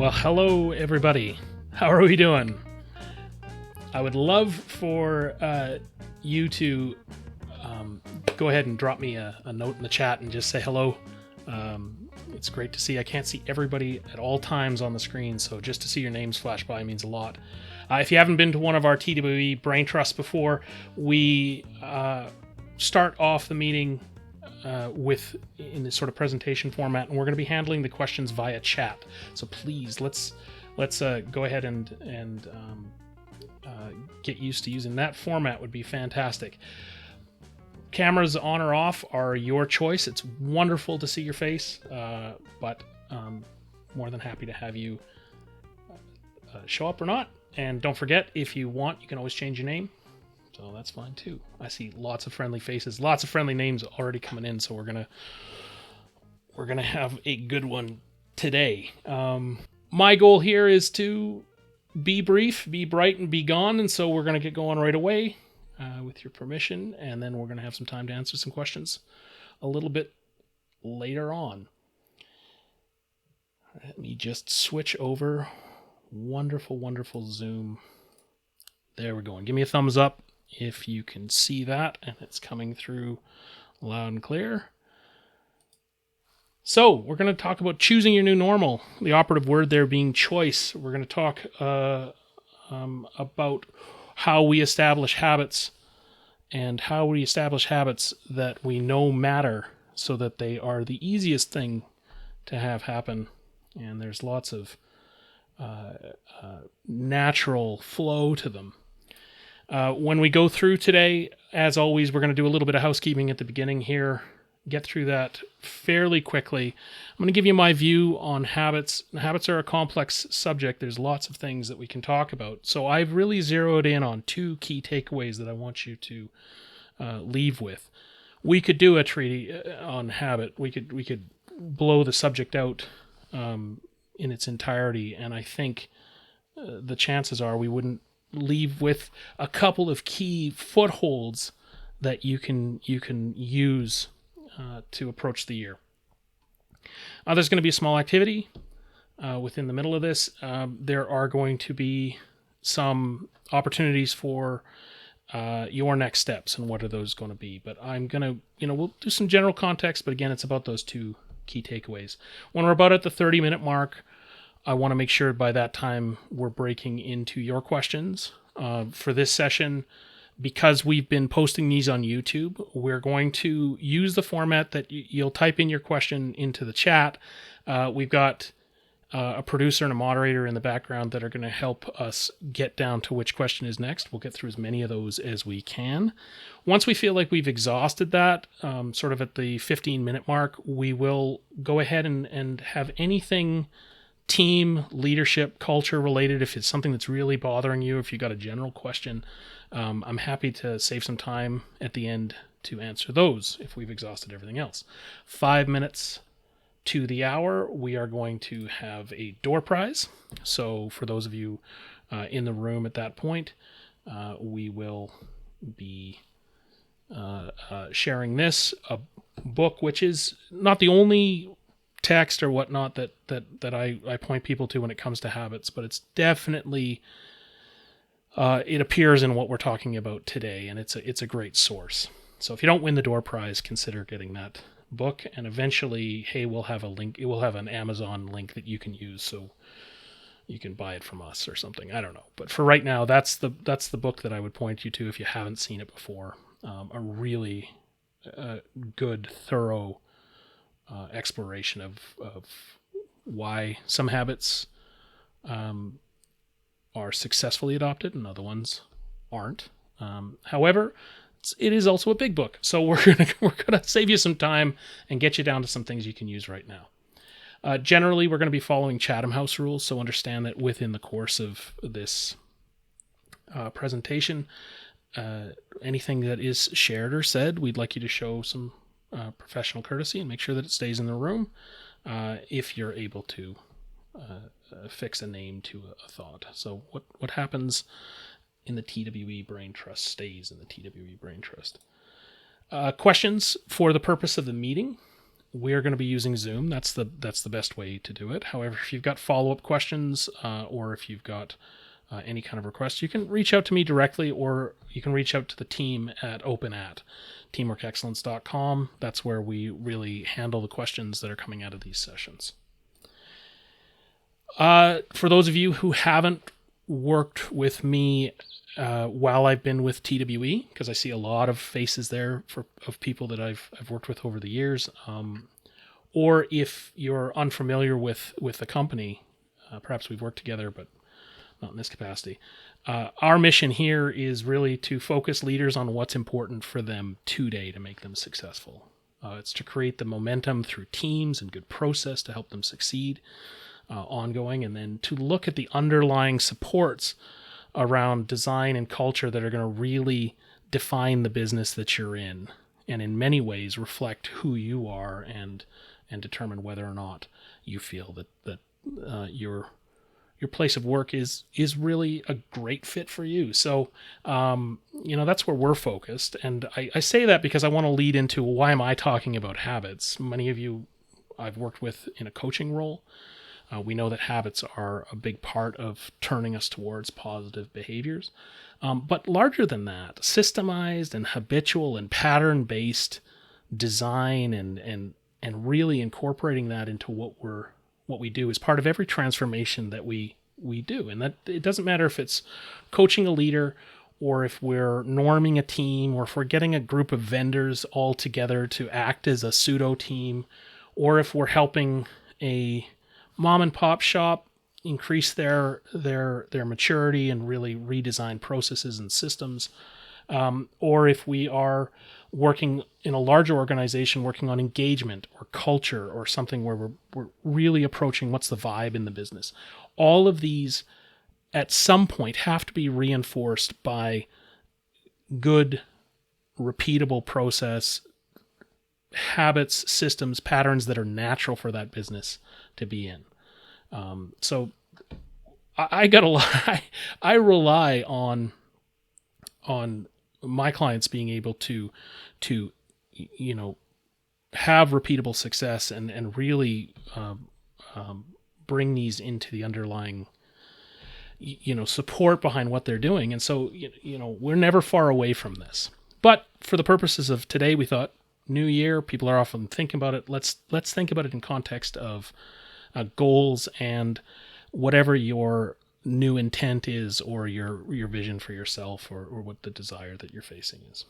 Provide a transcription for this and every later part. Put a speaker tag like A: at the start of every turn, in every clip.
A: Well, hello everybody. How are we doing? I would love for you to go ahead and drop me a note in the chat and just say hello. It's great to see. I can't see everybody at all times on the screen, so just to see your names flash by means a lot. If you haven't been to one of our TWE BrainTrust before, we start off the meeting in this sort of presentation format, and we're going to be handling the questions via chat. So please, let's go ahead and get used to using that format. Would be fantastic. Cameras on or off are your choice. It's wonderful to see your face, but more than happy to have you show up or not. And don't forget, if you want, you can always change your name. So that's fine too. I see lots of friendly faces, lots of friendly names already coming in. So we're gonna have a good one today. My goal here is to be brief, be bright, and be gone. And so we're gonna get going right away, with your permission, and then we're gonna have some time to answer some questions a little bit later on. Let me just switch over. Wonderful, wonderful Zoom. There we're going. Give me a thumbs up if you can see that, and it's coming through loud and clear. So we're going to talk about choosing your new normal, the operative word there being choice. We're going to talk about how we establish habits and how we establish habits that we know matter so that they are the easiest thing to have happen. And there's lots of natural flow to them. When we go through today, as always, we're going to do a little bit of housekeeping at the beginning here, get through that fairly quickly. I'm going to give you my view on habits. Habits are a complex subject. There's lots of things that we can talk about. So I've really zeroed in on two key takeaways that I want you to leave with. We could do a treaty on habit. We could blow the subject out in its entirety, and I think the chances are we wouldn't leave with a couple of key footholds that you can use to approach the year. There's going to be a small activity within the middle of this. There are going to be some opportunities for your next steps, and what are those going to be? But I'm going to, we'll do some general context, but again, it's about those two key takeaways. When we're about at the 30-minute mark, I want to make sure by that time we're breaking into your questions. For this session, because we've been posting these on YouTube, we're going to use the format that you'll type in your question into the chat. We've got a producer and a moderator in the background that are going to help us get down to which question is next. We'll get through as many of those as we can. Once we feel like we've exhausted that, sort of at the 15-minute mark, we will go ahead and have anything team, leadership, culture related. If it's something that's really bothering you, if you got a general question, I'm happy to save some time at the end to answer those if we've exhausted everything else. 5 minutes to the hour, we are going to have a door prize. So for those of you in the room at that point, we will be sharing this, a book which is not the only text or whatnot that I point people to when it comes to habits, but it's definitely it appears in what we're talking about today, and it's a great source. So if you don't win the door prize, consider getting that book, and eventually, hey, we'll have a link. It will have an Amazon link that you can use, so you can buy it from us or something. I don't know, but for right now, that's the book that I would point you to if you haven't seen it before. A really good, thorough exploration of why some habits are successfully adopted and other ones aren't. However, it is also a big book, so we're gonna save you some time and get you down to some things you can use right now. Generally, we're going to be following Chatham House rules, so understand that within the course of this presentation, anything that is shared or said, we'd like you to show some professional courtesy and make sure that it stays in the room. If you're able to fix a name to a thought. So what happens in the TWE BrainTrust stays in the TWE BrainTrust. Questions for the purpose of the meeting. we're going to be using Zoom. That's the best way to do it. However, if you've got follow-up questions or if you've got any kind of request, you can reach out to me directly, or you can reach out to the team at TeamWorkExcellence.com. That's where we really handle the questions that are coming out of these sessions. For those of you who haven't worked with me while I've been with TWE, because I see a lot of faces there of people that I've worked with over the years, or if you're unfamiliar with the company, perhaps we've worked together, but not in this capacity. Our mission here is really to focus leaders on what's important for them today to make them successful. It's to create the momentum through teams and good process to help them succeed ongoing, and then to look at the underlying supports around design and culture that are going to really define the business that you're in, and in many ways reflect who you are and determine whether or not you feel that your place of work is really a great fit for you. So, that's where we're focused. And I say that because I want to lead into why am I talking about habits? Many of you I've worked with in a coaching role. We know that habits are a big part of turning us towards positive behaviors. But larger than that, systemized and habitual and pattern-based design and really incorporating that into what we do is part of every transformation that we do. And that it doesn't matter if it's coaching a leader, or if we're norming a team, or if we're getting a group of vendors all together to act as a pseudo team, or if we're helping a mom and pop shop increase their maturity and really redesign processes and systems, or if we are working in a larger organization, working on engagement or culture or something where we're really approaching what's the vibe in the business. All of these at some point have to be reinforced by good, repeatable process, habits, systems, patterns that are natural for that business to be in. So I rely on my clients being able to have repeatable success and really bring these into the underlying support behind what they're doing. And so we're never far away from this. But for the purposes of today, we thought new year, people are often thinking about it. Let's think about it in context of goals and whatever your new intent is, or your vision for yourself, or what the desire that you're facing is.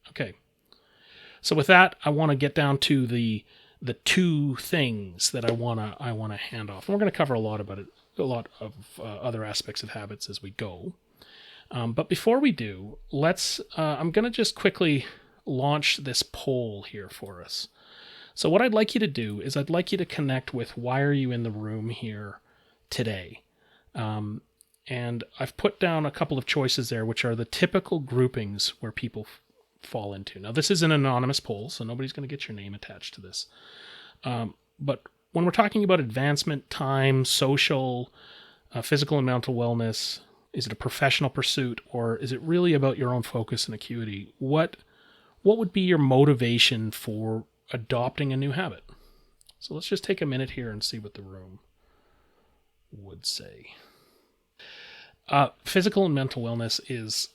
A: Okay. So with that, I want to get down to the two things that I want to hand off. And we're going to cover a lot of other aspects of habits as we go. But before we do, I'm going to just quickly launch this poll here for us. So what I'd like you to do is I'd like you to connect with why are you in the room here today? And I've put down a couple of choices there, which are the typical groupings where people fall into. Now, this is an anonymous poll, so nobody's going to get your name attached to this. But when we're talking about advancement, time, social, physical and mental wellness, is it a professional pursuit, or is it really about your own focus and acuity? What would be your motivation for adopting a new habit? So let's just take a minute here and see what the room would say. Physical and mental wellness is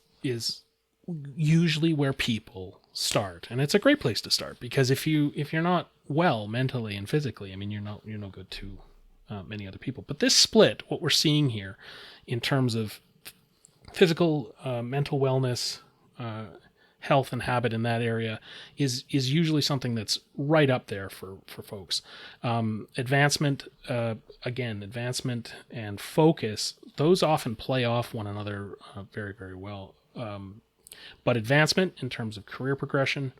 A: usually where people start, and it's a great place to start, because if you're not well mentally and physically, I mean, you're no good to many other people. But this split, what we're seeing here in terms of physical, mental wellness, health and habit in that area is usually something that's right up there for folks. Advancement and focus, those often play off one another very, very well. But advancement in terms of career progression,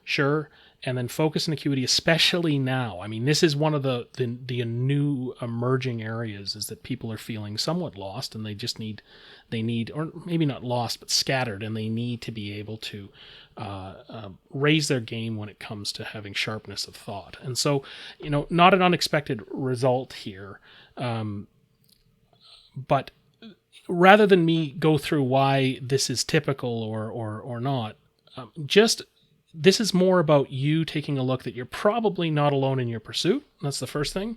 A: sure. And then focus and acuity, especially now. I mean, this is one of the new emerging areas, is that people are feeling somewhat lost, and they need, or maybe not lost, but scattered, and they need to be able to raise their game when it comes to having sharpness of thought. And so, not an unexpected result here. But rather than me go through why this is typical or not, just this is more about you taking a look that you're probably not alone in your pursuit. That's the first thing.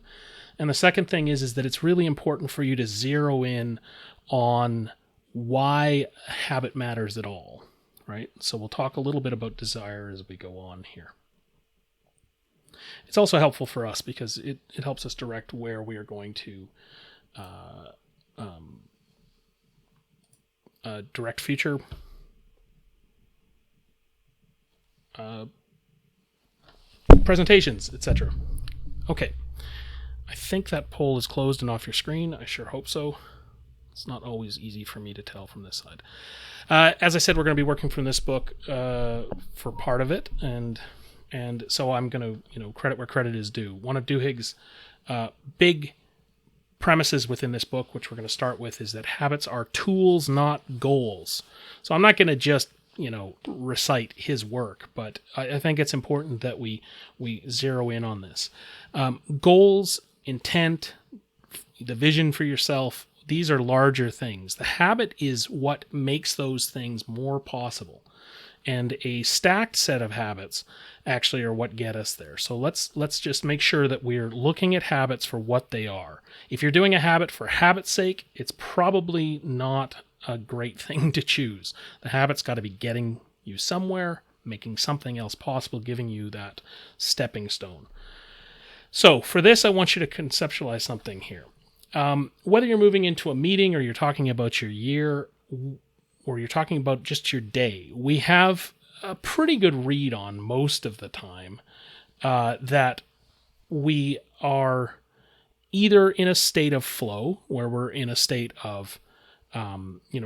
A: And the second thing is that it's really important for you to zero in on why habit matters at all, right? So we'll talk a little bit about desire as we go on here. It's also helpful for us because it helps us direct where we are going to direct future presentations, etc. Okay. I think that poll is closed and off your screen. I sure hope so. It's not always easy for me to tell from this side. As I said, we're going to be working from this book for part of it, and so I'm going to credit where credit is due. One of Duhigg's big premises within this book, which we're going to start with, is that habits are tools, not goals. So I'm not going to just recite his work, but I think it's important that we zero in on this. Goals, intent, the vision for yourself, these are larger things. The habit is what makes those things more possible. And a stacked set of habits actually are what get us there. So let's just make sure that we're looking at habits for what they are. If you're doing a habit for habit's sake, it's probably not a great thing to choose. The habit's got to be getting you somewhere, making something else possible, giving you that stepping stone. So for this, I want you to conceptualize something here. Whether you're moving into a meeting or you're talking about your year or you're talking about just your day, we have a pretty good read on most of the time that we are either in a state of flow, where we're in a state of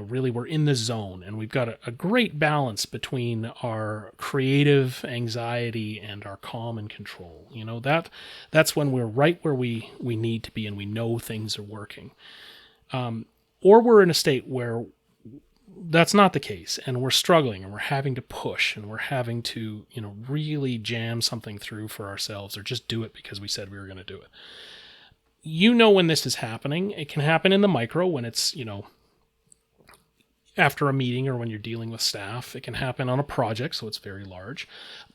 A: really we're in the zone, and we've got a great balance between our creative anxiety and our calm and control. That's when we're right where we need to be, and we know things are working. Or we're in a state where that's not the case, and we're struggling, and we're having to push, and we're having to really jam something through for ourselves, or just do it because we said we were going to do it. When this is happening. It can happen in the micro when it's after a meeting or when you're dealing with staff. It can happen on a project, so it's very large.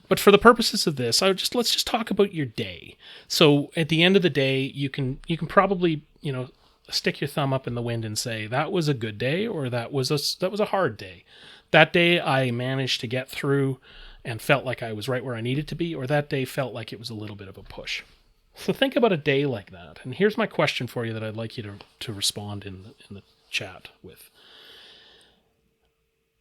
A: But for the purposes of this, let's just talk about your day. So at the end of the day, you can probably stick your thumb up in the wind and say that was a good day, or that was a hard day. That day I managed to get through and felt like I was right where I needed to be, or that day felt like it was a little bit of a push. So think about a day like that. And here's my question for you that I'd like you to respond in the chat with.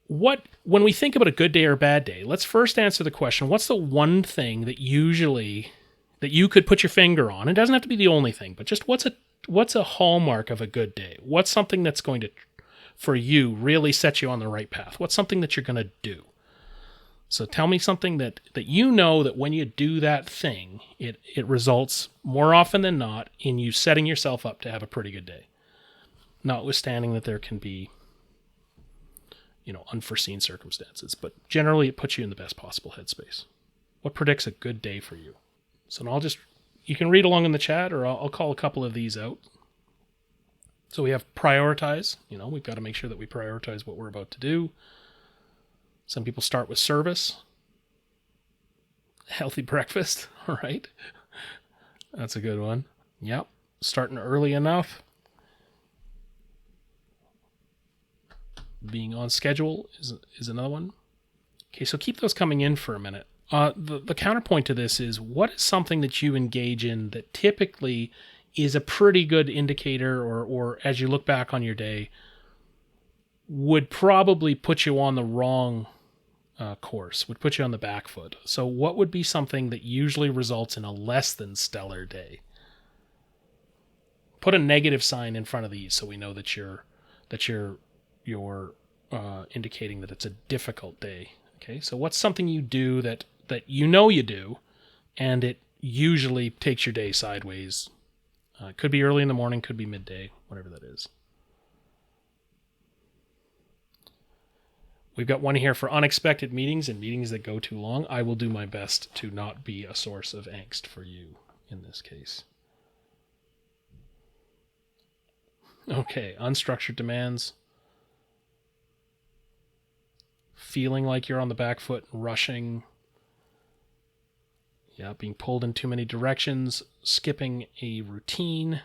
A: When we think about a good day or a bad day, let's first answer the question, what's the one thing that you could put your finger on? It doesn't have to be the only thing, but just what's a hallmark of a good day? What's something that's going to, for you, really set you on the right path? What's something that you're going to do? So tell me something that that when you do that thing, it results more often than not in you setting yourself up to have a pretty good day. Notwithstanding that there can be unforeseen circumstances, but generally it puts you in the best possible headspace. What predicts a good day for you? So you can read along in the chat, or I'll call a couple of these out. So we have prioritize. We've got to make sure that we prioritize what we're about to do. Some people start with service. Healthy breakfast. All right. That's a good one. Yep. Starting early enough. Being on schedule is another one. Okay, so keep those coming in for a minute. The counterpoint to this is, what is something that you engage in that typically is a pretty good indicator, or as you look back on your day, would probably put you on the wrong course, would put you on the back foot. So what would be something that usually results in a less than stellar day? Put a negative sign in front of these so we know that you're indicating that it's a difficult day. Okay, so what's something you do that you do, and it usually takes your day sideways? Could be early in the morning, could be midday, whatever that is. We've got one here for unexpected meetings and meetings that go too long. I will do my best to not be a source of angst for you in this case. Okay, unstructured demands. Feeling like you're on the back foot, rushing, Yeah, being pulled in too many directions, skipping a routine,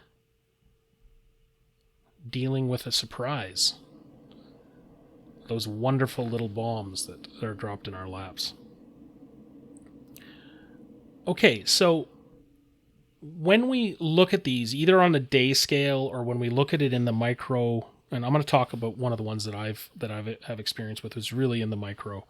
A: dealing with a surprise. Those wonderful little bombs that are dropped in our laps. Okay, so when we look at these, either on the day scale or when we look at it in the micro, and I'm going to talk about one of the ones that I've have experience with, is really in the micro.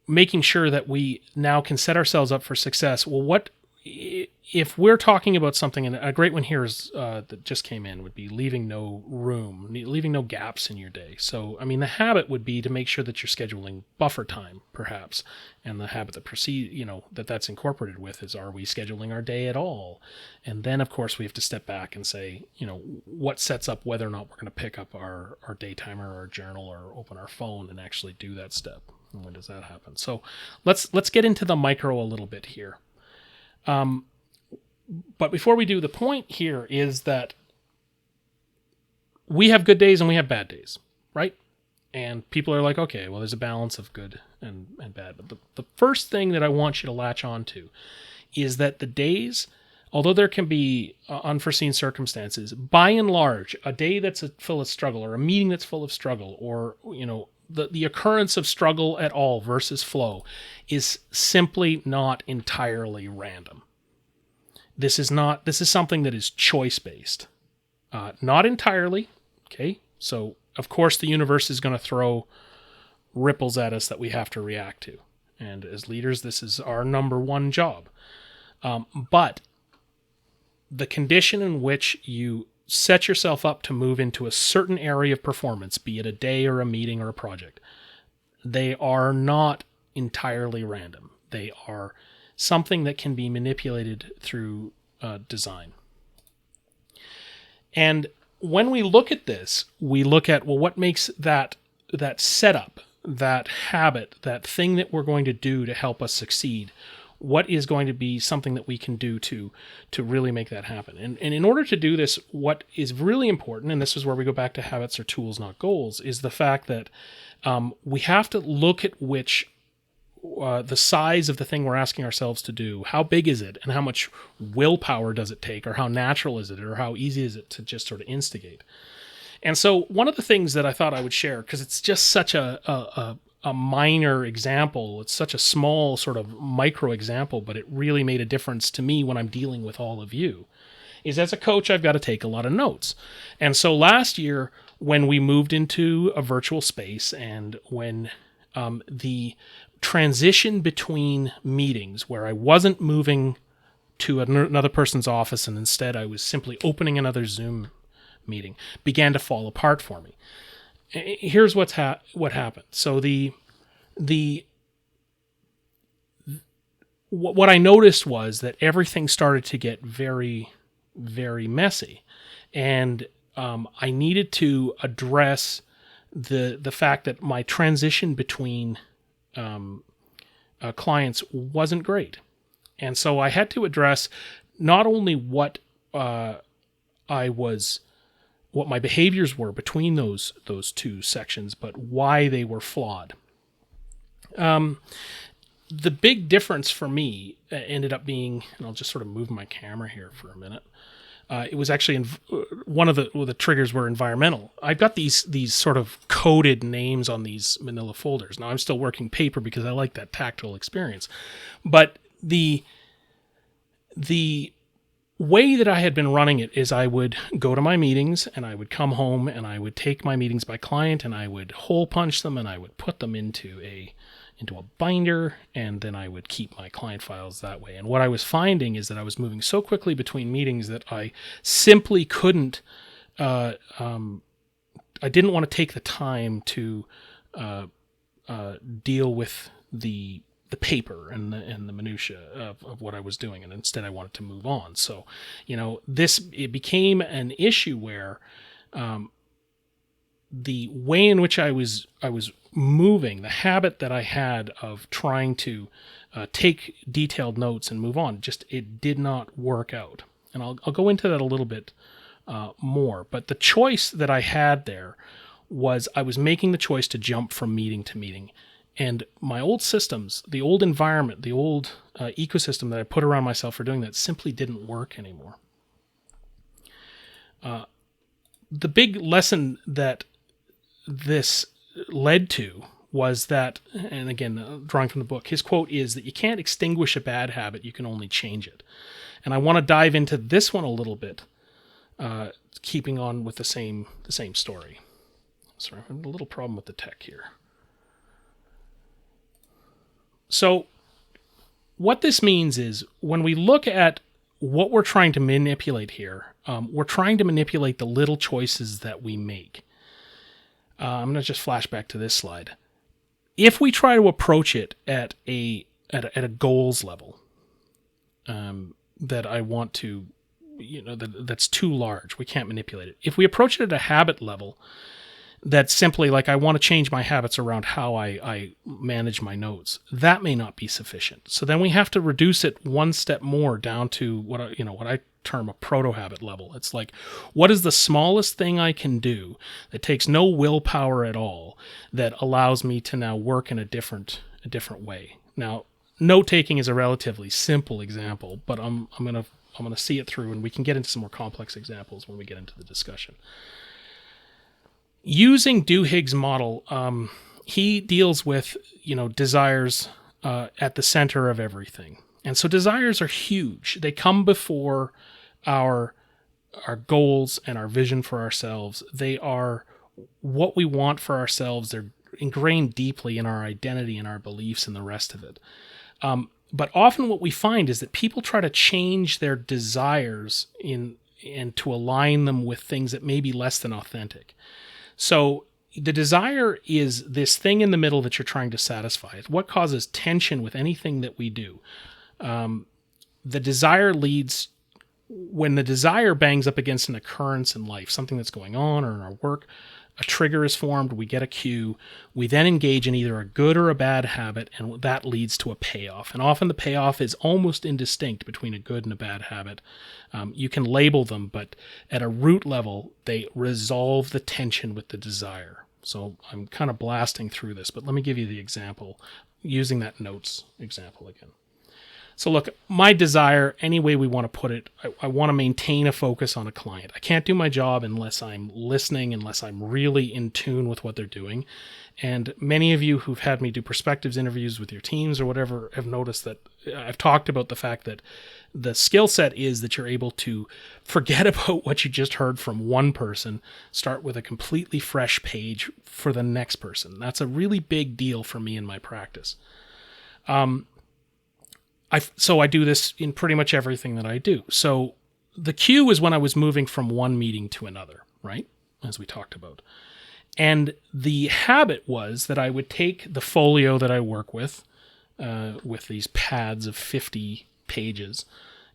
A: Making sure that we now can set ourselves up for success. Well, what if we're talking about something, and a great one here is that just came in, would be leaving no room, leaving no gaps in your day. So, I mean, the habit would be to make sure that you're scheduling buffer time, perhaps, and the habit that that's incorporated with is, are we scheduling our day at all? And then, of course, we have to step back and say, what sets up whether or not we're going to pick up our day timer or our journal or open our phone and actually do that step. And when does that happen? So let's get into the micro a little bit here. But before we do, the point here is that we have good days and we have bad days, right? And people are like, okay, well, there's a balance of good and bad. But the first thing that I want you to latch on to is that the days, although there can be unforeseen circumstances, by and large, a day that's full of struggle, or a meeting that's full of struggle, or, the occurrence of struggle at all versus flow is simply not entirely random. This is something that is choice-based. Not entirely, okay? So, of course, the universe is going to throw ripples at us that we have to react to. And as leaders, this is our number one job. But the condition in which you set yourself up to move into a certain area of performance, be it a day or a meeting or a project, they are not entirely random. They are something that can be manipulated through design. And when we look at this, we look at, well, what makes that setup, that habit, that thing that we're going to do to help us succeed, what is going to be something that we can do to really make that happen? And in order to do this, what is really important, and this is where we go back to habits are tools, not goals, is the fact that we have to look at the size of the thing we're asking ourselves to do. How big is it, and how much willpower does it take, or how natural is it, or how easy is it to just sort of instigate? And so one of the things that I thought I would share, because it's just such a minor example, it's such a small sort of micro example, but it really made a difference to me when I'm dealing with all of you, is as a coach, I've got to take a lot of notes. And so last year, when we moved into a virtual space, and when the transition between meetings, where I wasn't moving to another person's office and instead I was simply opening another Zoom meeting, began to fall apart for me. Here's what happened. So what I noticed was that everything started to get very, very messy, and I needed to address the fact that my transition between clients wasn't great. And so I had to address not only what my behaviors were between those two sections, but why they were flawed. The big difference for me ended up being, and I'll just sort of move my camera here for a minute. It was actually one of the triggers were environmental. I've got these sort of coded names on these manila folders. Now I'm still working paper because I like that tactile experience. But the way that I had been running it is I would go to my meetings and I would come home and I would take my meetings by client and I would hole punch them and I would put them into a binder, and then I would keep my client files that way. And what I was finding is that I was moving so quickly between meetings that I simply couldn't, I didn't want to take the time to deal with the paper and the minutia of what I was doing, and instead I wanted to move on. So, it became an issue where the way in which I was moving, the habit that I had of trying to take detailed notes and move on, it did not work out. And I'll go into that a little bit more. But the choice that I had there was I was making the choice to jump from meeting to meeting. And my old systems, the old environment, the old ecosystem that I put around myself for doing that simply didn't work anymore. The big lesson that this led to was that, and again, drawing from the book, his quote is that you can't extinguish a bad habit, you can only change it. And I want to dive into this one a little bit, keeping on with the same story. Sorry, I have a little problem with the tech here. So what this means is when we look at what we're trying to manipulate here, we're trying to manipulate the little choices that we make. I'm going to just flash back to this slide. If we try to approach it at a goals level, that I want to, that's too large, we can't manipulate it. If we approach it at a habit level, that's simply like, I want to change my habits around how I manage my notes, that may not be sufficient. So then we have to reduce it one step more down to what I term a proto-habit level. It's like, what is the smallest thing I can do that takes no willpower at all that allows me to now work in a different way? Now, note-taking is a relatively simple example, but I'm gonna see it through, and we can get into some more complex examples when we get into the discussion. Using Duhigg's model, he deals with desires at the center of everything. And so desires are huge. They come before our goals and our vision for ourselves. They are what we want for ourselves. They're ingrained deeply in our identity and our beliefs and the rest of it. But often what we find is that people try to change their desires and to align them with things that may be less than authentic. So the desire is this thing in the middle that you're trying to satisfy. It's what causes tension with anything that we do. The desire leads, when the desire bangs up against an occurrence in life, something that's going on or in our work, a trigger is formed, we get a cue, we then engage in either a good or a bad habit, and that leads to a payoff. And often the payoff is almost indistinct between a good and a bad habit. You can label them, but at a root level, they resolve the tension with the desire. So I'm kind of blasting through this, but let me give you the example, using that notes example again. So look, my desire, any way we want to put it, I want to maintain a focus on a client. I can't do my job unless I'm listening, unless I'm really in tune with what they're doing. And many of you who've had me do perspectives interviews with your teams or whatever have noticed that I've talked about the fact that the skill set is that you're able to forget about what you just heard from one person, start with a completely fresh page for the next person. That's a really big deal for me in my practice. So I do this in pretty much everything that I do. So the cue is when I was moving from one meeting to another, right? As we talked about. And the habit was that I would take the folio that I work with these pads of 50 pages,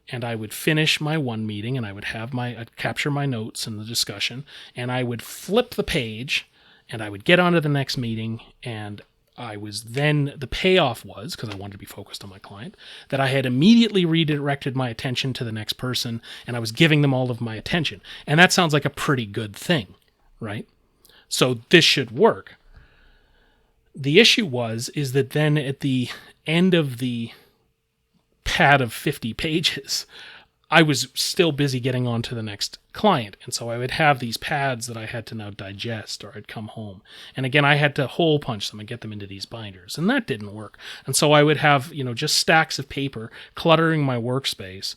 A: and I would finish my one meeting, and I'd capture my notes in the discussion, and I would flip the page, and I would get on to the next meeting, and the payoff was, because I wanted to be focused on my client, that I had immediately redirected my attention to the next person, and I was giving them all of my attention. And that sounds like a pretty good thing, right? So this should work. The issue is that then at the end of the pad of 50 pages, I was still busy getting on to the next client. And so I would have these pads that I had to now digest, or I'd come home. And again, I had to hole punch them and get them into these binders. And that didn't work. And so I would have, just stacks of paper cluttering my workspace.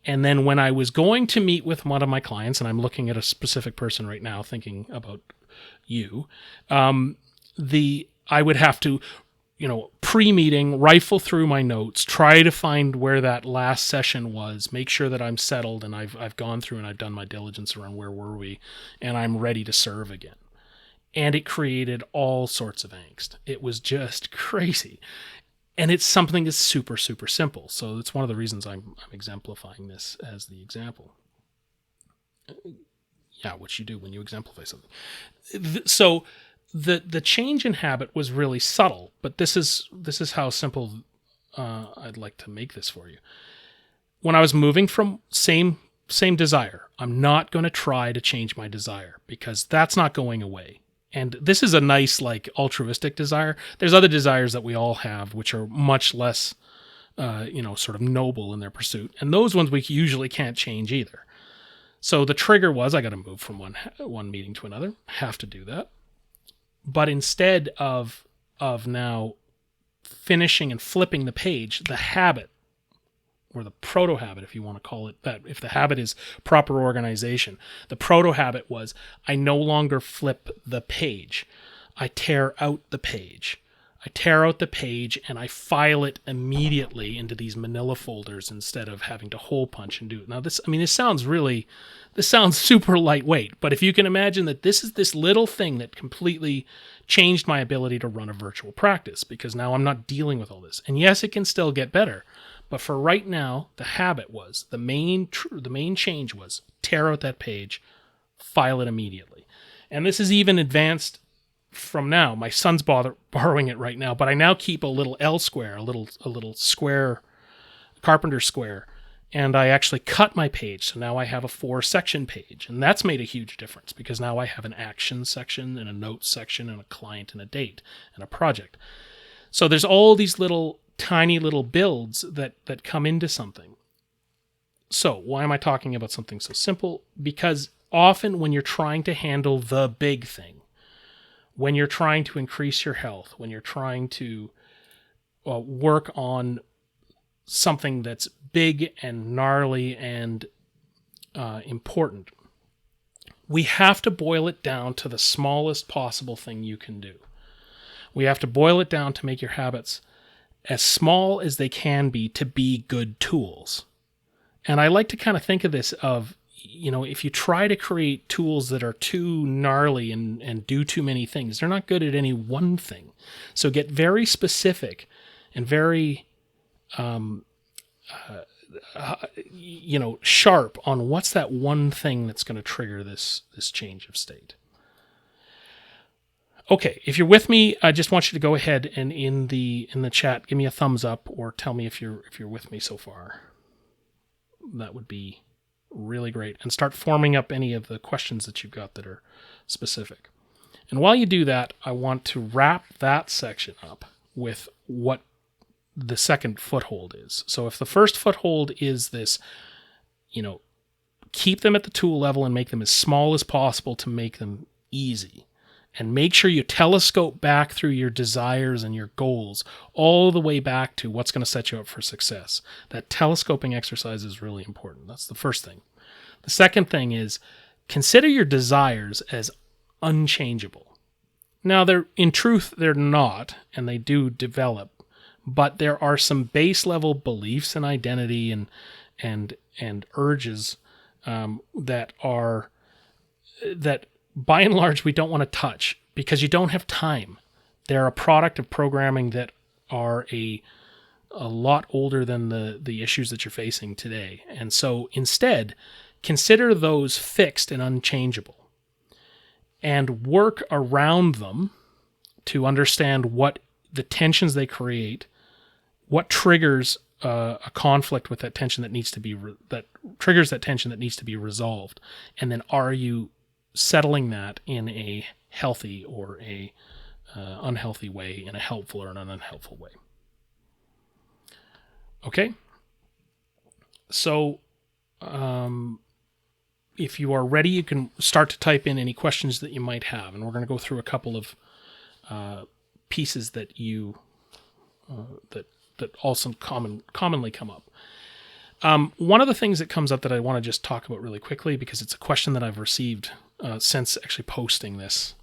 A: And then when I was going to meet with one of my clients, and I'm looking at a specific person right now thinking about you, I would have to pre-meeting, rifle through my notes, try to find where that last session was, make sure that I'm settled and I've gone through and I've done my diligence around where were we, and I'm ready to serve again. And it created all sorts of angst. It was just crazy. And it's something that's super, super simple. So it's one of the reasons I'm exemplifying this as the example. Yeah, what you do when you exemplify something. So the change in habit was really subtle, but this is how simple I'd like to make this for you. When I was moving from same desire, I'm not going to try to change my desire because that's not going away. And this is a nice, like, altruistic desire. There's other desires that we all have, which are much less, sort of noble in their pursuit. And those ones we usually can't change either. So the trigger was, I got to move from one meeting to another. Have to do that. But instead of now finishing and flipping the page, the habit, or the proto-habit, if you want to call it that, if the habit is proper organization, the proto-habit was, I no longer flip the page. I tear out the page. I tear out the page and I file it immediately into these manila folders instead of having to hole punch and do it. Now this sounds super lightweight, but if you can imagine that this is this little thing that completely changed my ability to run a virtual practice, because now I'm not dealing with all this. And yes, it can still get better, but for right now, the habit was, the main change was tear out that page, file it immediately. And this is even advanced from now. My son's borrowing it right now, but I now keep a little L square, a little square, carpenter square, and I actually cut my page. So now I have a 4-section page, and that's made a huge difference because now I have an action section and a notes section and a client and a date and a project. So there's all these tiny little builds that come into something. So why am I talking about something so simple? Because often when you're trying to handle the big thing, when you're trying to increase your health, when you're trying to work on something that's big and gnarly and important, we have to boil it down to the smallest possible thing you can do. We have to boil it down to make your habits as small as they can be to be good tools. And I like to kind of think of this of, if you try to create tools that are too gnarly and do too many things, they're not good at any one thing. So get very specific and very, sharp on what's that one thing that's going to trigger this change of state. Okay, if you're with me, I just want you to go ahead and in the chat, give me a thumbs up or tell me if you're with me so far. That would be really great. And start forming up any of the questions that you've got that are specific. And while you do that, I want to wrap that section up with what the second foothold is. So if the first foothold is this, keep them at the tool level and make them as small as possible to make them easy. And make sure you telescope back through your desires and your goals all the way back to what's going to set you up for success. That telescoping exercise is really important. That's the first thing. The second thing is consider your desires as unchangeable. Now, in truth, they're not, and they do develop, but there are some base level beliefs and identity and urges that by and large, we don't want to touch because you don't have time. They're a product of programming that are a lot older than the issues that you're facing today. And so instead, consider those fixed and unchangeable and work around them to understand what the tensions they create, what triggers a conflict with that tension that needs to be, that triggers that tension that needs to be resolved. And then are you settling that in a healthy or a unhealthy way, in a helpful or an unhelpful way. Okay? So, if you are ready, you can start to type in any questions that you might have, and we're going to go through a couple of pieces that you that also commonly come up. One of the things that comes up that I want to just talk about really quickly, because it's a question that I've received since actually posting this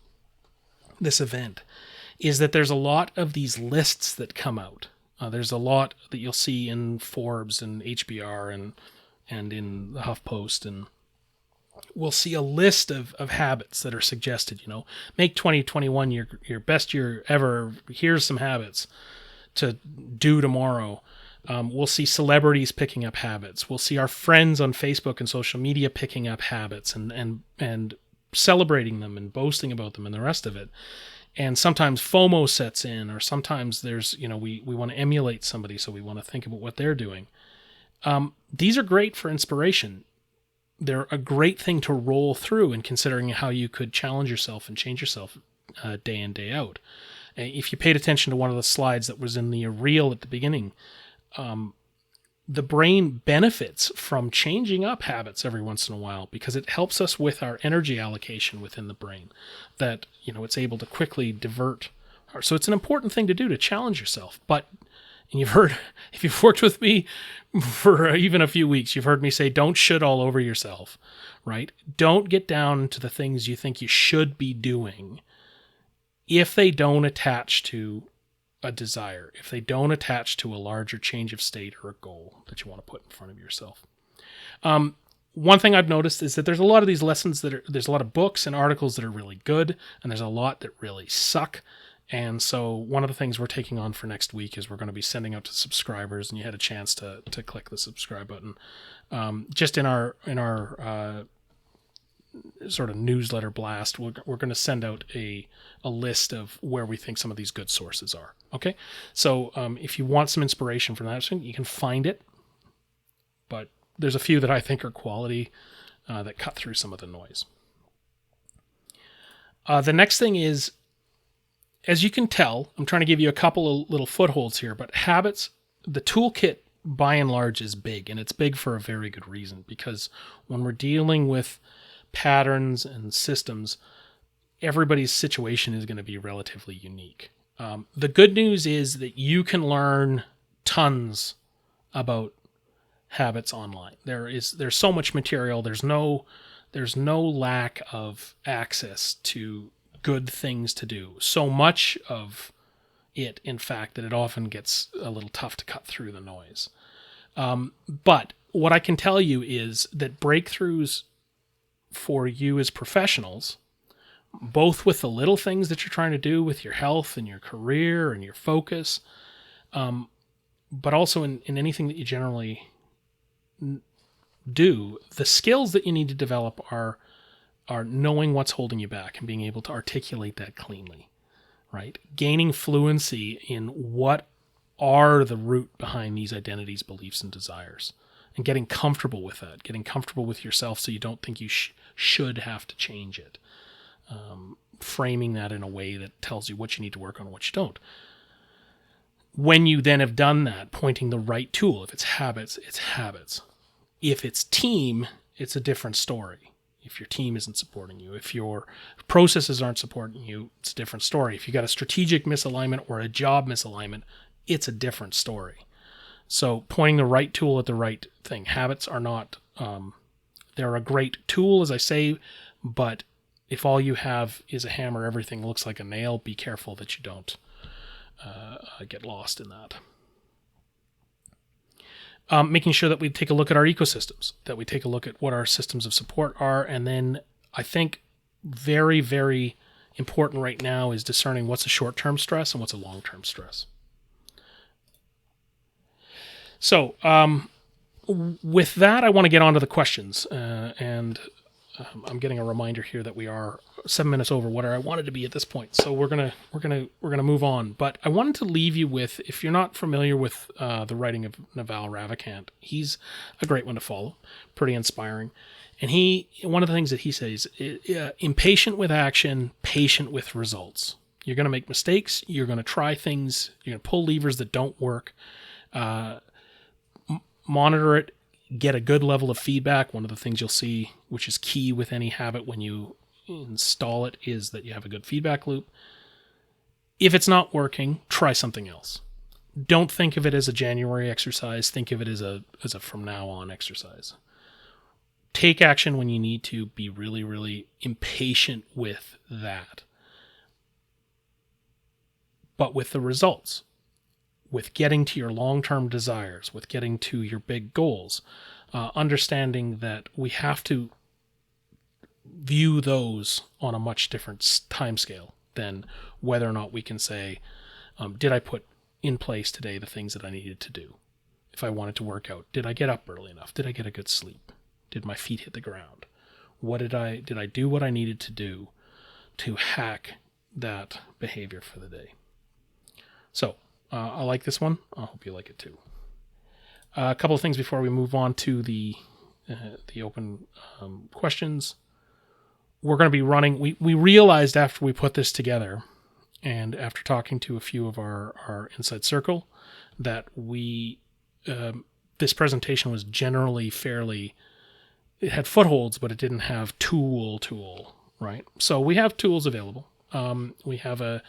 A: event, is that there's a lot of these lists that come out. There's a lot that you'll see in Forbes and HBR and in the HuffPost, and we'll see a list of habits that are suggested. Make 2021 your best year ever. Here's some habits to do tomorrow. We'll see celebrities picking up habits. We'll see our friends on Facebook and social media picking up habits and celebrating them and boasting about them and the rest of it. And sometimes FOMO sets in, or sometimes there's, we want to emulate somebody, so we want to think about what they're doing. These are great for inspiration. They're a great thing to roll through in considering how you could challenge yourself and change yourself day in, day out. If you paid attention to one of the slides that was in the reel at the beginning, the brain benefits from changing up habits every once in a while because it helps us with our energy allocation within the brain, that, it's able to quickly divert. So it's an important thing to do, to challenge yourself. But, and you've heard, if you've worked with me for even a few weeks, you've heard me say, don't should all over yourself, right? Don't get down to the things you think you should be doing if they don't attach to a desire, if they don't attach to a larger change of state or a goal that you want to put in front of yourself. One thing I've noticed is that there's a lot of these lessons there's a lot of books and articles that are really good, and there's a lot that really suck. And so one of the things we're taking on for next week is we're going to be sending out to subscribers, and you had a chance to click the subscribe button. Just in our sort of newsletter blast, we're going to send out a list of where we think some of these good sources are. Okay, so if you want some inspiration from that, you can find it, but there's a few that I think are quality that cut through some of the noise. The next thing is, as you can tell, I'm trying to give you a couple of little footholds here, but habits, the toolkit by and large is big, and it's big for a very good reason, because when we're dealing with patterns and systems, everybody's situation is going to be relatively unique. The good news is that you can learn tons about habits online. There's so much material. There's no lack of access to good things to do. So much of it, in fact, that it often gets a little tough to cut through the noise. But what I can tell you is that breakthroughs for you as professionals, both with the little things that you're trying to do with your health and your career and your focus, but also in anything that you generally do, the skills that you need to develop are knowing what's holding you back and being able to articulate that cleanly, right? Gaining fluency in what are the root behind these identities, beliefs, and desires, and getting comfortable with that, getting comfortable with yourself so you don't think you should have to change it. Framing that in a way that tells you what you need to work on and what you don't. When you then have done that, pointing the right tool. If it's habits, it's habits. If it's team, it's a different story. If your team isn't supporting you, if your processes aren't supporting you, it's a different story. If you got a strategic misalignment or a job misalignment, it's a different story. So pointing the right tool at the right thing. Habits are not, they're a great tool, as I say, but if all you have is a hammer, everything looks like a nail, be careful that you don't get lost in that. Making sure that we take a look at our ecosystems, that we take a look at what our systems of support are, and then I think very, very important right now is discerning what's a short-term stress and what's a long-term stress. So with that, I want to get on to the questions, and I'm getting a reminder here that we are 7 minutes over what I wanted to be at this point. So we're gonna move on. But I wanted to leave you with, if you're not familiar with the writing of Naval Ravikant, he's a great one to follow, pretty inspiring. And one of the things that he says, impatient with action, patient with results. You're going to make mistakes. You're going to try things. You're going to pull levers that don't work. Monitor it. Get a good level of feedback. One of the things you'll see, which is key with any habit when you install it, is that you have a good feedback loop. If it's not working, try something else. Don't think of it as a January exercise. Think of it as a from now on exercise. Take action when you need to. Be really, really impatient with that. But with the results, with getting to your long-term desires, with getting to your big goals, understanding that we have to view those on a much different timescale than whether or not we can say, did I put in place today the things that I needed to do? If I wanted to work out, did I get up early enough? Did I get a good sleep? Did my feet hit the ground? Did I do what I needed to do to hack that behavior for the day? So, I like this one. I hope you like it too. A couple of things before we move on to the open questions. we're going to be running. We realized after we put this together, and after talking to a few of our inside circle, that this presentation was generally fairly. It had footholds, but it didn't have tool, right? So we have tools available. We have a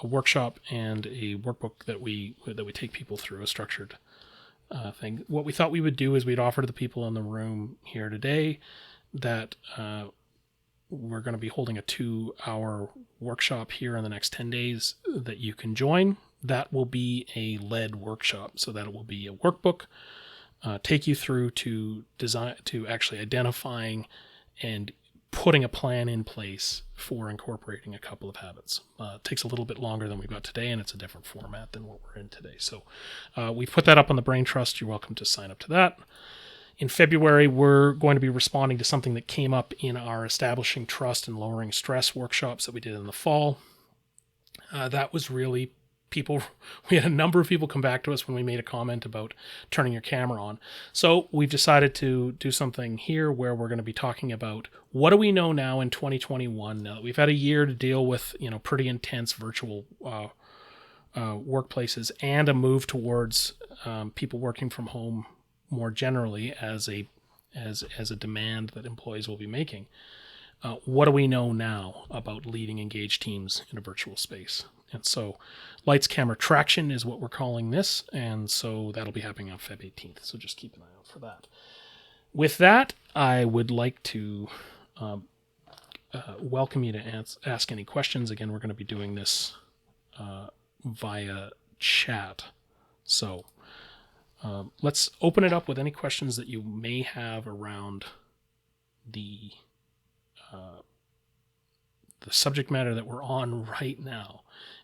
A: workshop and a workbook that we take people through, a structured thing. What we thought we would do is we'd offer to the people in the room here today that we're going to be holding a 2-hour workshop here in the next 10 days that you can join. That will be a led workshop, so that it will be a workbook, take you through to design, to actually identifying and putting a plan in place for incorporating a couple of habits. It takes a little bit longer than we've got today, and it's a different format than what we're in today. So we've put that up on the BrainTrust. You're welcome to sign up to that. In February, we're going to be responding to something that came up in our Establishing Trust and Lowering Stress workshops that we did in the fall. That was really we had a number of people come back to us when we made a comment about turning your camera on. So we've decided to do something here where we're going to be talking about what do we know now in 2021, now that we've had a year to deal with, pretty intense virtual workplaces and a move towards people working from home more generally as a demand that employees will be making. What do we know now about leading engaged teams in a virtual space? And so lights, camera, traction is what we're calling this. And so that'll be happening on Feb 18th. So just keep an eye out for that. With that, I would like to welcome you to ask any questions. Again, we're going to be doing this via chat. So let's open it up with any questions that you may have around the subject matter that we're on right now.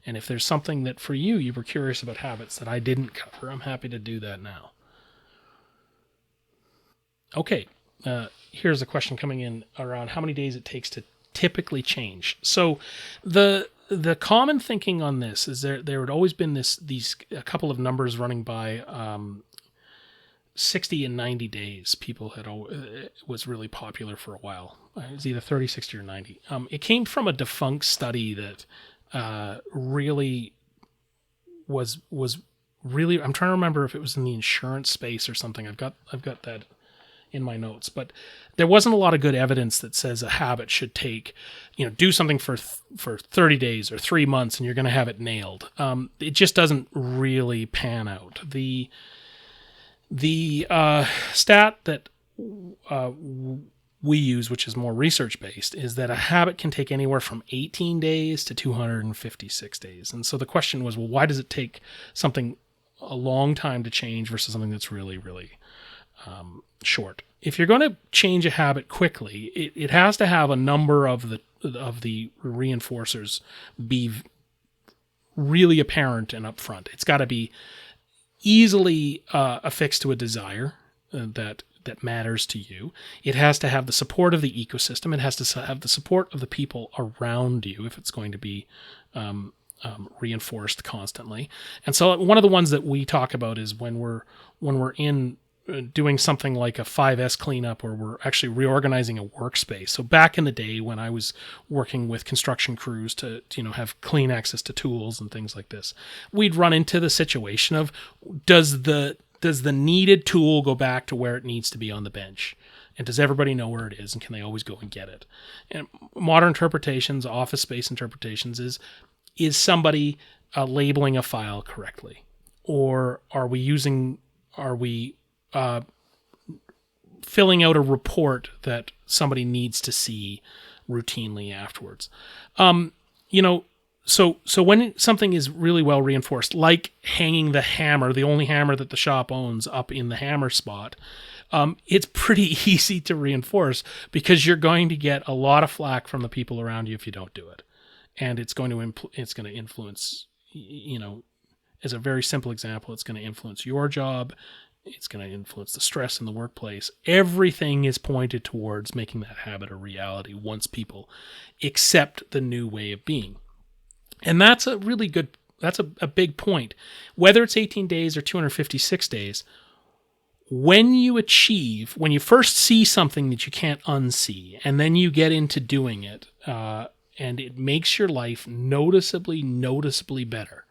A: And if there's something that for you were curious about habits that I didn't cover, I'm happy to do that now. Okay, here's a question coming in around how many days it takes to typically change. So the common thinking on this is there had always been a couple of numbers running by 60 and 90 days. People was really popular for a while. It was either 30, 60, or 90. It came from a defunct study that really was really. I'm trying to remember if it was in the insurance space or something. I've got that in my notes, but there wasn't a lot of good evidence that says a habit should take, do something for 30 days or 3 months and you're going to have it nailed. It just doesn't really pan out. The stat that we use, which is more research-based, is that a habit can take anywhere from 18 days to 256 days. And so the question was, well, why does it take something a long time to change versus something that's really, really short? If you're going to change a habit quickly, it has to have a number of the reinforcers be really apparent and upfront. It's got to be easily affixed to a desire that matters to you. It has to have the support of the ecosystem. It has to have the support of the people around you if it's going to be reinforced constantly. And so one of the ones that we talk about is when we're in doing something like a 5S cleanup, or we're actually reorganizing a workspace. So back in the day when I was working with construction crews to have clean access to tools and things like this, we'd run into the situation of does the needed tool go back to where it needs to be on the bench? And does everybody know where it is? And can they always go and get it? And modern interpretations, office space interpretations is somebody labeling a file correctly? Or are we filling out a report that somebody needs to see routinely afterwards? So when something is really well reinforced, like hanging the hammer, the only hammer that the shop owns, up in the hammer spot, it's pretty easy to reinforce because you're going to get a lot of flack from the people around you if you don't do it. And it's going to influence, as a very simple example, it's going to influence your job. It's going to influence the stress in the workplace. Everything is pointed towards making that habit a reality once people accept the new way of being. And that's a big point. Whether it's 18 days or 256 days, when you first see something that you can't unsee, and then you get into doing it, and it makes your life noticeably better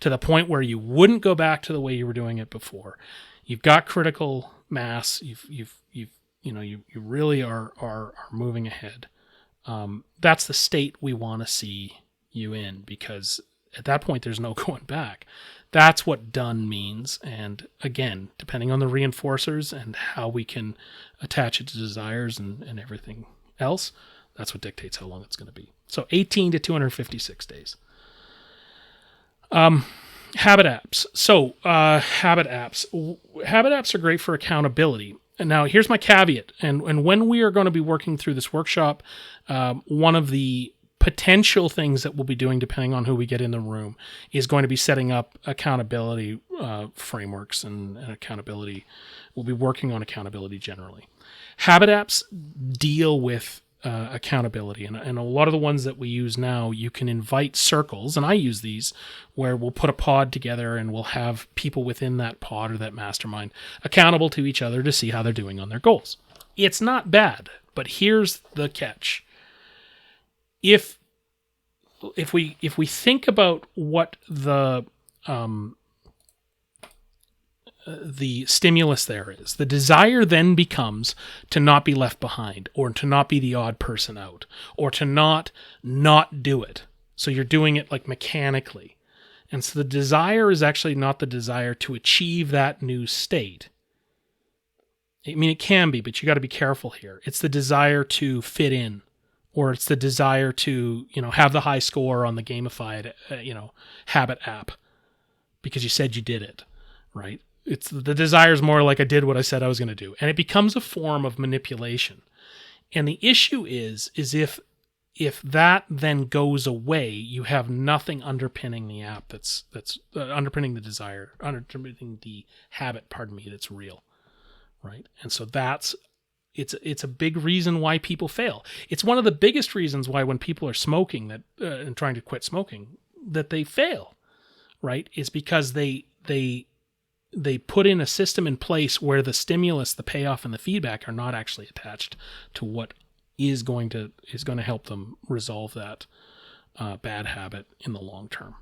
A: to the point where you wouldn't go back to the way you were doing it before. You've got critical mass. You really are moving ahead. That's the state we want to see you in, because at that point there's no going back. That's what done means. And again, depending on the reinforcers and how we can attach it to desires and everything else, that's what dictates how long it's going to be. So 18 to 256 days. Habit apps. So habit apps are great for accountability. And now here's my caveat. And when we are going to be working through this workshop, one of the potential things that we'll be doing, depending on who we get in the room, is going to be setting up accountability frameworks and accountability. We'll be working on accountability generally. Habit apps deal with accountability. And a lot of the ones that we use now, you can invite circles, and I use these, where we'll put a pod together and we'll have people within that pod or that mastermind accountable to each other to see how they're doing on their goals. It's not bad, but here's the catch. If we think about what the stimulus there is, the desire then becomes to not be left behind, or to not be the odd person out, or to not do it. So you're doing it like mechanically. And so the desire is actually not the desire to achieve that new state. I mean, it can be, but you got to be careful here. It's the desire to fit in, or it's the desire to, have the high score on the gamified, habit app because you said you did it, right? It's the desire is more like I did what I said I was going to do. And it becomes a form of manipulation. And the issue is if that then goes away, you have nothing underpinning the app that's underpinning the desire, underpinning the habit, that's real, right? And so it's a big reason why people fail. It's one of the biggest reasons why when people are smoking and trying to quit smoking, that they fail, right? Is because they put in a system in place where the stimulus, the payoff, and the feedback are not actually attached to what is going to help them resolve that bad habit in the long term.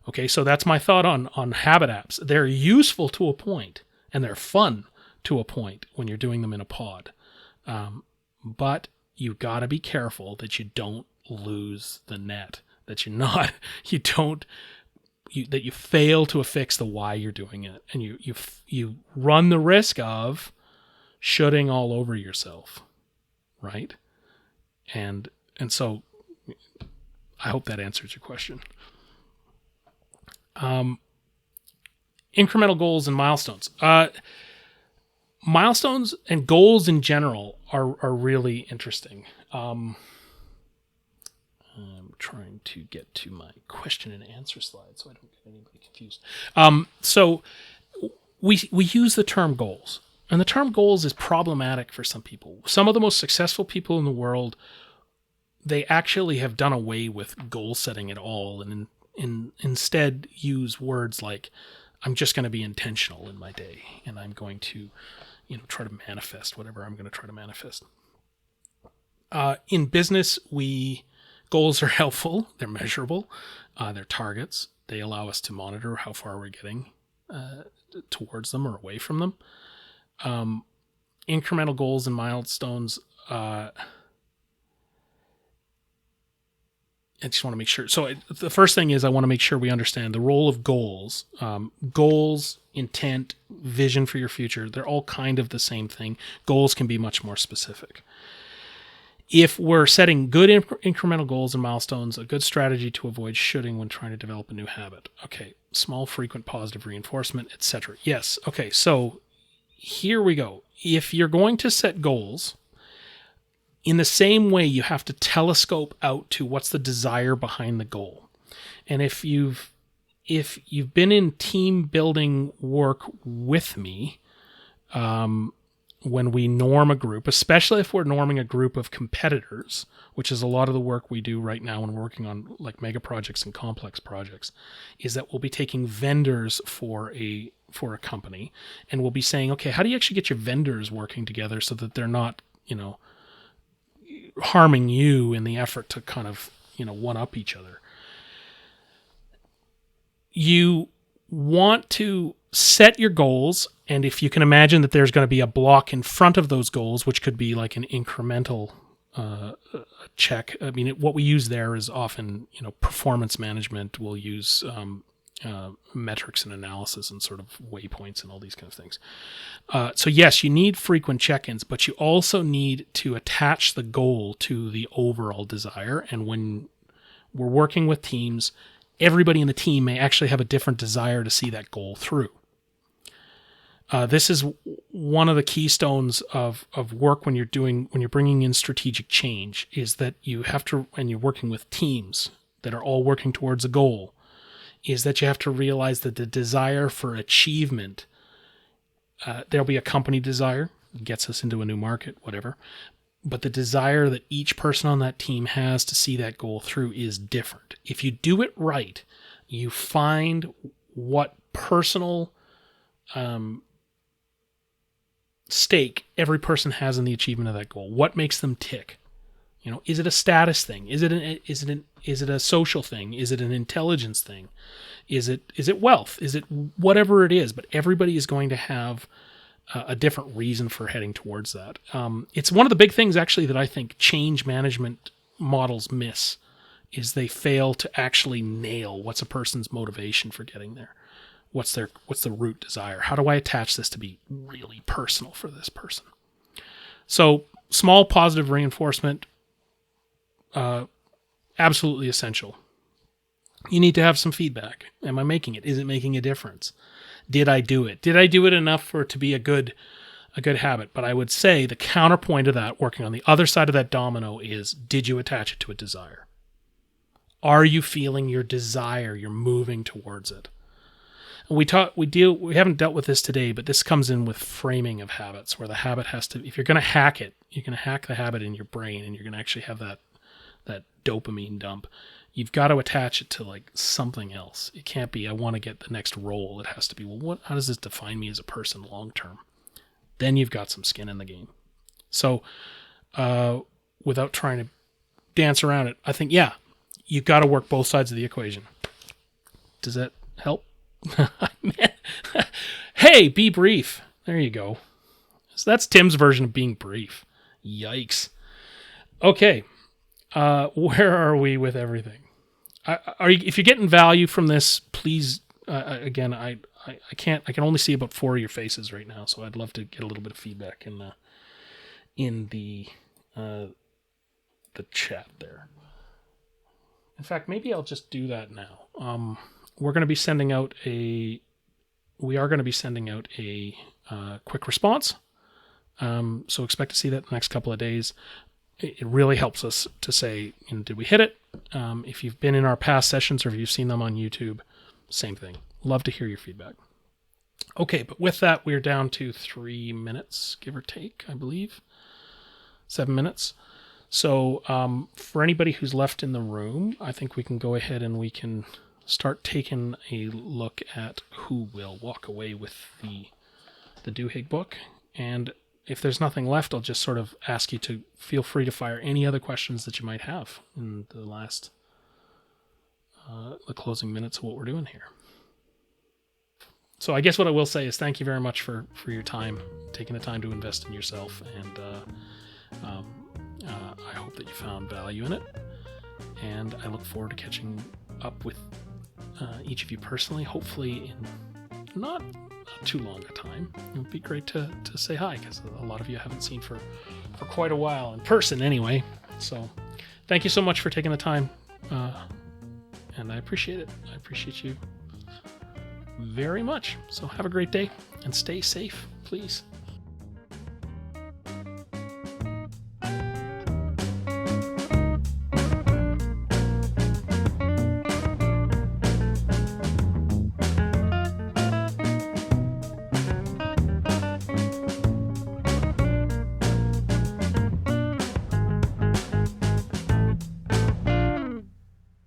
A: Okay, so that's my thought on habit apps. They're useful to a point, and they're fun to a point when you're doing them in a pod. But you got to be careful that you don't lose the net, that that you fail to affix the why you're doing it, and you run the risk of shoulding all over yourself, right? And so I hope that answers your question. Incremental goals and milestones. Milestones and goals in general are really interesting. I'm trying to get to my question and answer slide so I don't get anybody confused. So we use the term goals, and the term goals is problematic for some people. Some of the most successful people in the world, they actually have done away with goal setting at all, and instead use words like, I'm just going to be intentional in my day, and I'm going to try to manifest whatever I'm going to try to manifest. In business, goals are helpful. They're measurable. They're targets. They allow us to monitor how far we're getting towards them or away from them. Incremental goals and milestones. I just want to make sure. So the first thing is I want to make sure we understand the role of goals. Goals, intent, vision for your future, they're all kind of the same thing. Goals can be much more specific. If we're setting good incremental goals and milestones, a good strategy to avoid shoulding when trying to develop a new habit. Okay, small, frequent, positive reinforcement, etc. Yes, okay, so here we go. If you're going to set goals, in the same way, you have to telescope out to what's the desire behind the goal. And if you've been in team building work with me, when we norm a group, especially if we're norming a group of competitors, which is a lot of the work we do right now when we're working on like mega projects and complex projects, is that we'll be taking vendors for a company, and we'll be saying, okay, how do you actually get your vendors working together so that they're not, harming you in the effort to kind of, one up each other? You want to set your goals, and if you can imagine that there's going to be a block in front of those goals, which could be like an incremental check. I mean, what we use there is often, performance management. We'll use metrics and analysis and sort of waypoints and all these kind of things. So yes, you need frequent check-ins, but you also need to attach the goal to the overall desire. And when we're working with teams, everybody in the team may actually have a different desire to see that goal through. This is one of the keystones of work when you're bringing in strategic change, is that you have to, and you're working with teams that are all working towards a goal, is that you have to realize that the desire for achievement, there'll be a company desire, gets us into a new market, whatever, but the desire that each person on that team has to see that goal through is different. If you do it right, you find what personal stake every person has in the achievement of that goal. What makes them tick? Is it a status thing? Is it a social thing? Is it an intelligence thing? Is it wealth? Is it whatever it is? But everybody is going to have a different reason for heading towards that. It's one of the big things actually that I think change management models miss, is they fail to actually nail what's a person's motivation for getting there. What's the root desire? How do I attach this to be really personal for this person? So small positive reinforcement, absolutely essential. You need to have some feedback. Am I making it? Is it making a difference? Did I do it? Did I do it enough for it to be a good habit? But I would say the counterpoint of that, working on the other side of that domino, is, did you attach it to a desire? Are you feeling your desire? You're moving towards it. We haven't dealt with this today, but this comes in with framing of habits, where the habit has to, if you're going to hack it, you're going to hack the habit in your brain, and you're going to actually have that dopamine dump. You've got to attach it to like something else. It can't be, I want to get the next role. It has to be, well, how does this define me as a person long term? Then you've got some skin in the game. So without trying to dance around it, I think, yeah, you've got to work both sides of the equation. Does that help? Hey, be brief. There you go. So that's Tim's version of being brief. Yikes. Okay. Where are we with everything? If you're getting value from this, please, again, I can only see about 4 of your faces right now, so I'd love to get a little bit of feedback in the chat there. In fact, maybe I'll just do that now. We are going to be sending out a quick response. So expect to see that in the next couple of days. It really helps us to say, did we hit it? If you've been in our past sessions or if you've seen them on YouTube, same thing. Love to hear your feedback. Okay, but with that, we're down to 3 minutes, give or take, I believe. 7 minutes. So for anybody who's left in the room, I think we can go ahead and we can start taking a look at who will walk away with the Duhigg book. And if there's nothing left, I'll just sort of ask you to feel free to fire any other questions that you might have in the last, the closing minutes of what we're doing here. So I guess what I will say is thank you very much for your time, taking the time to invest in yourself. And I hope that you found value in it. And I look forward to catching up with each of you personally, hopefully in not too long a time. It would be great to say hi, because a lot of you I haven't seen for quite a while, in person anyway. So thank you so much for taking the time, and I appreciate it. I appreciate you very much. So have a great day and stay safe, please.